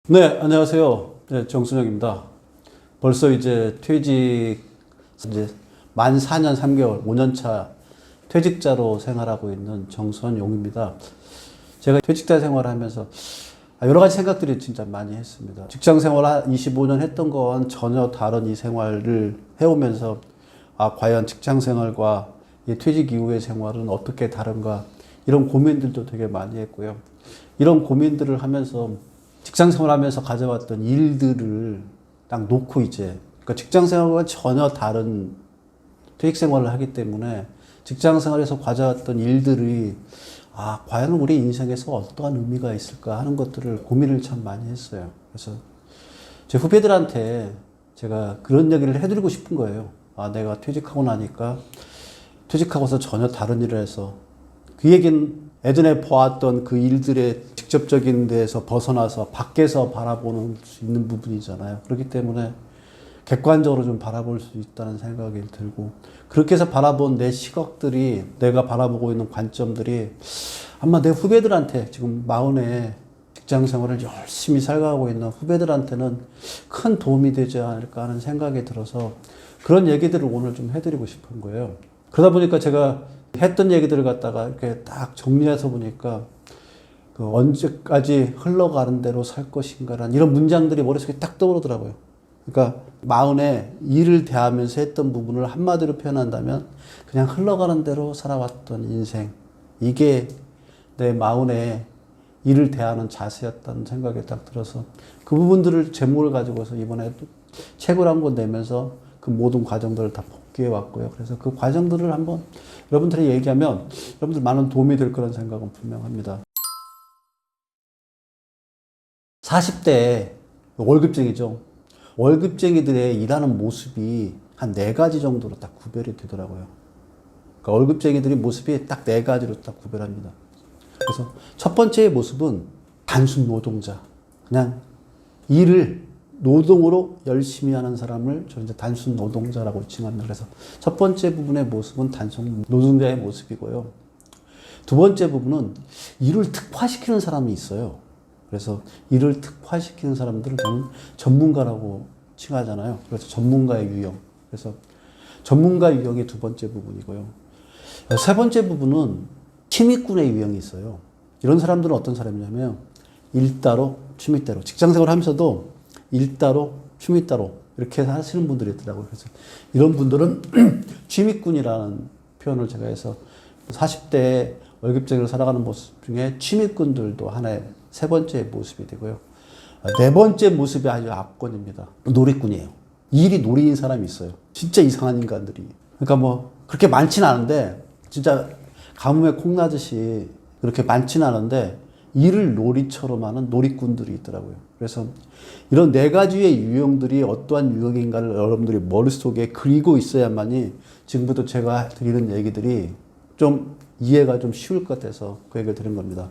네, 안녕하세요. 네, 정순영입니다. 벌써 이제 퇴직, 이제 만 4년 3개월, 5년차 퇴직자로 생활하고 있는 정순용입니다. 제가 퇴직자 생활을 하면서 여러 가지 생각들이 진짜 많이 했습니다. 직장 생활 25년 했던 건 전혀 다른 이 생활을 해오면서 과연 직장 생활과 이 퇴직 이후의 생활은 어떻게 다른가 이런 고민들도 되게 많이 했고요. 이런 고민들을 하면서 직장 생활하면서 가져왔던 일들을 딱 놓고 그러니까 직장 생활과 전혀 다른 퇴직 생활을 하기 때문에 직장 생활에서 가져왔던 일들이 과연 우리 인생에서 어떠한 의미가 있을까 하는 것들을 고민을 참 많이 했어요. 그래서 제 후배들한테 제가 그런 얘기를 해드리고 싶은 거예요. 내가 퇴직하고 나니까 퇴직하고서 전혀 다른 일을 해서 그 얘기는 예전에 보았던 그 일들의 직접적인 데에서 벗어나서 밖에서 바라보는 수 있는 부분이잖아요. 그렇기 때문에 객관적으로 좀 바라볼 수 있다는 생각이 들고, 그렇게 해서 바라본 내 시각들이, 내가 바라보고 있는 관점들이 아마 내 후배들한테, 지금 마흔에 직장 생활을 열심히 살아가고 있는 후배들한테는 큰 도움이 되지 않을까 하는 생각이 들어서 그런 얘기들을 오늘 좀 해드리고 싶은 거예요. 그러다 보니까 제가 했던 얘기들을 갖다가 이렇게 딱 정리해서 보니까 언제까지 흘러가는 대로 살 것인가라는 이런 문장들이 머릿속에 딱 떠오르더라고요. 그러니까 마흔에 일을 대하면서 했던 부분을 한마디로 표현한다면 그냥 흘러가는 대로 살아왔던 인생. 이게 내 마흔에 일을 대하는 자세였다는 생각이 딱 들어서 그 부분들을 제목을 가지고서 이번에 또 책을 한 권 내면서 그 모든 과정들을 다 복귀해 왔고요. 그래서 그 과정들을 한번 여러분들이 얘기하면 여러분들 많은 도움이 될 거라는 생각은 분명합니다. 40대 월급쟁이죠. 월급쟁이들의 일하는 모습이 한 4가지 정도로 딱 구별이 되더라고요. 그러니까 월급쟁이들의 모습이 딱 4가지로 딱 구별합니다. 그래서 첫 번째의 모습은 단순 노동자. 그냥 일을 노동으로 열심히 하는 사람을 저는 이제 단순 노동자라고 칭합니다. 그래서 첫 번째 부분의 모습은 단순 노동자의 모습이고요. 두 번째 부분은 일을 특화시키는 사람이 있어요. 그래서 일을 특화시키는 사람들을 저는 전문가라고 칭하잖아요. 그래서 전문가의 유형. 그래서 전문가 유형이 두 번째 부분이고요. 세 번째 부분은 취미꾼의 유형이 있어요. 이런 사람들은 어떤 사람이냐면 일 따로 취미 따로, 직장생활 하면서도 일 따로 취미 따로 이렇게 하시는 분들이 있더라고요. 그래서 이런 분들은 취미꾼이라는 표현을 제가 해서 40대에 월급쟁이로 살아가는 모습 중에 취미꾼들도 하나의 세 번째 모습이 되고요. 네 번째 모습이 아주 압권입니다. 놀이꾼이에요. 일이 놀이인 사람이 있어요. 진짜 이상한 인간들이. 그러니까 뭐 그렇게 많지는 않은데 진짜 가뭄에 콩나듯이 그렇게 많지는 않은데 일을 놀이처럼 하는 놀이꾼들이 있더라고요. 그래서 이런 4가지의 유형들이 어떠한 유형인가를 여러분들이 머릿속에 그리고 있어야만이 지금부터 제가 드리는 얘기들이 좀 이해가 좀 쉬울 것 같아서 그 얘기를 드린 겁니다.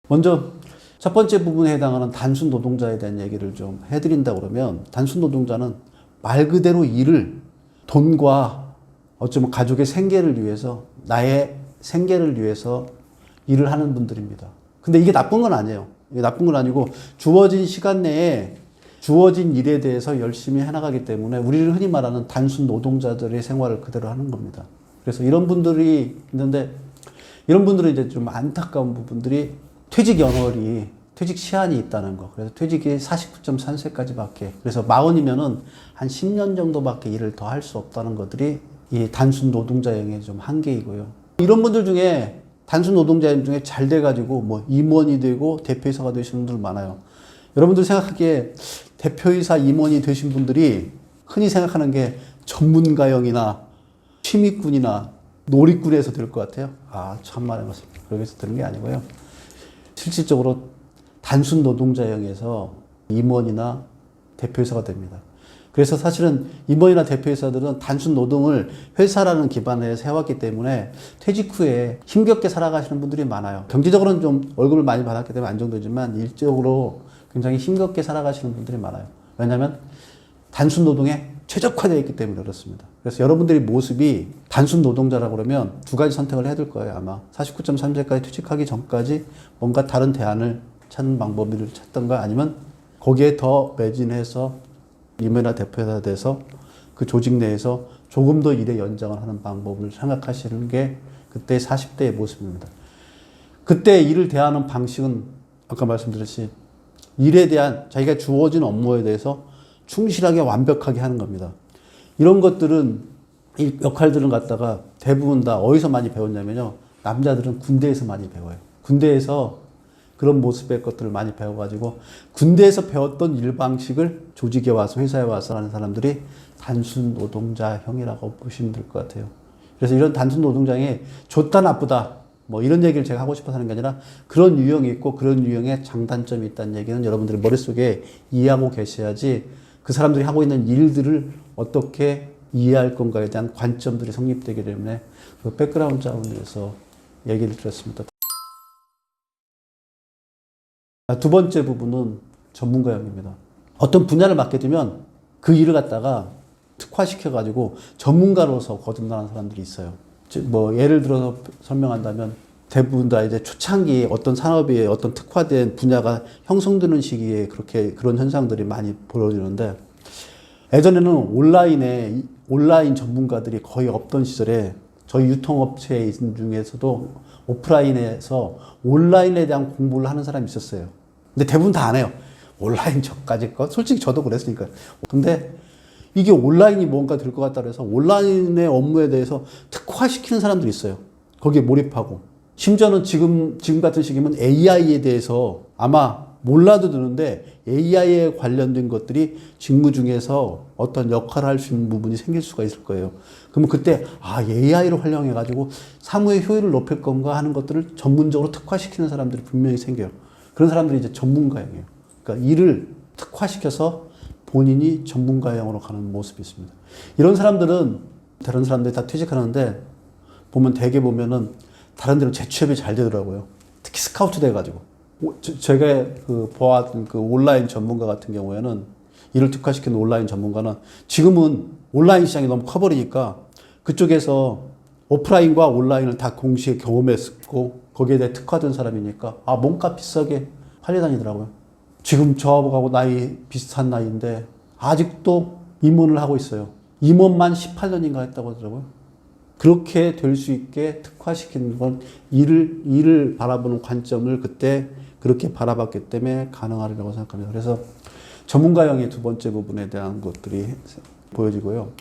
먼저 첫 번째 부분에 해당하는 단순 노동자에 대한 얘기를 좀 해드린다 그러면, 단순 노동자는 말 그대로 일을 돈과 어쩌면 가족의 생계를 위해서, 나의 생계를 위해서 일을 하는 분들입니다. 근데 이게 나쁜 건 아니에요. 이게 나쁜 건 아니고 주어진 시간 내에 주어진 일에 대해서 열심히 해나가기 때문에 우리를 흔히 말하는 단순 노동자들의 생활을 그대로 하는 겁니다. 그래서 이런 분들이 있는데, 이런 분들은 이제 좀 안타까운 부분들이 퇴직 연월이, 퇴직 시한이 있다는 거. 그래서 퇴직이 49.3세까지밖에, 그래서 40이면은 한 10년 정도밖에 일을 더 할 수 없다는 것들이 이 단순 노동자형의 좀 한계이고요. 이런 분들 중에 단순 노동자형 중에 잘 돼가지고 뭐 임원이 되고 대표이사가 되시는 분들 많아요. 여러분들 생각하기에 대표이사 임원이 되신 분들이 흔히 생각하는 게 전문가형이나 취미꾼이나 놀이꾼에서 될 것 같아요. 참말인 것 같습니다. 그렇게 해서 되는 게 아니고요. 실질적으로 단순 노동자형에서 임원이나 대표이사가 됩니다. 그래서 사실은 임원이나 대표이사들은 단순 노동을 회사라는 기반에서 해왔기 때문에 퇴직 후에 힘겹게 살아가시는 분들이 많아요. 경제적으로는 좀 월급을 많이 받았기 때문에 안정되지만 일적으로 굉장히 힘겹게 살아가시는 분들이 많아요. 왜냐하면 단순 노동에 최적화되어 있기 때문에 그렇습니다. 그래서 여러분들이 모습이 단순 노동자라고 그러면 두 가지 선택을 해야 될 거예요. 아마 49.3세까지 퇴직하기 전까지 뭔가 다른 대안을 찾는 방법을 찾던가 아니면 거기에 더 매진해서 임회나 대표이사 돼서 그 조직 내에서 조금 더 일의 연장을 하는 방법을 생각하시는 게 그때 40대의 모습입니다. 그때 일을 대하는 방식은 아까 말씀드렸듯이 일에 대한 자기가 주어진 업무에 대해서 충실하게 완벽하게 하는 겁니다. 이런 것들은 이 역할들을 갖다가 대부분 다 어디서 많이 배웠냐면요. 남자들은 군대에서 많이 배워요. 군대에서 그런 모습의 것들을 많이 배워가지고 군대에서 배웠던 일 방식을 조직에 와서 회사에 와서 하는 사람들이 단순 노동자형이라고 보시면 될 것 같아요. 그래서 이런 단순 노동자형이 좋다 나쁘다 뭐 이런 얘기를 제가 하고 싶어서 하는 게 아니라 그런 유형이 있고 그런 유형의 장단점이 있다는 얘기는 여러분들이 머릿속에 이해하고 계셔야지 그 사람들이 하고 있는 일들을 어떻게 이해할 건가에 대한 관점들이 성립되기 때문에 그 백그라운드 차원에서 얘기를 드렸습니다. 두 번째 부분은 전문가형입니다. 어떤 분야를 맡게 되면 그 일을 갖다가 특화시켜가지고 전문가로서 거듭나는 사람들이 있어요. 뭐 예를 들어서 설명한다면 대부분 다 이제 초창기에 어떤 산업이 어떤 특화된 분야가 형성되는 시기에 그런 현상들이 많이 벌어지는데 예전에는 온라인 전문가들이 거의 없던 시절에 저희 유통업체에 있는 중에서도 오프라인에서 온라인에 대한 공부를 하는 사람이 있었어요. 근데 대부분 다 안 해요. 온라인 저까지 거. 솔직히 저도 그랬으니까. 근데 이게 온라인이 뭔가 될 것 같다 그래서 온라인의 업무에 대해서 특화시키는 사람들이 있어요. 거기에 몰입하고. 심지어는 지금 같은 시기면 AI에 대해서 아마 몰라도 되는데 AI에 관련된 것들이 직무 중에서 어떤 역할을 할 수 있는 부분이 생길 수가 있을 거예요. 그러면 그때 AI를 활용해가지고 사무의 효율을 높일 건가 하는 것들을 전문적으로 특화시키는 사람들이 분명히 생겨요. 그런 사람들이 이제 전문가형이에요. 그러니까 일을 특화시켜서 본인이 전문가형으로 가는 모습이 있습니다. 이런 사람들은 다른 사람들이 다 퇴직하는데 대개 보면은 다른 데로 재취업이 잘 되더라고요. 특히 스카우트 돼가지고. 제가 보았던 온라인 전문가 같은 경우에는 일을 특화시키는 온라인 전문가는 지금은 온라인 시장이 너무 커버리니까 그쪽에서 오프라인과 온라인을 다 동시에 경험했고 거기에 대해 특화된 사람이니까 몸값 비싸게 팔려다니더라고요. 지금 저하고 나이 비슷한 나이인데 아직도 임원을 하고 있어요. 임원만 18년인가 했다고 하더라고요. 그렇게 될 수 있게 특화시키는 건 일을 바라보는 관점을 그때 그렇게 바라봤기 때문에 가능하리라고 생각합니다. 그래서 전문가형의 두 번째 부분에 대한 것들이 보여지고요.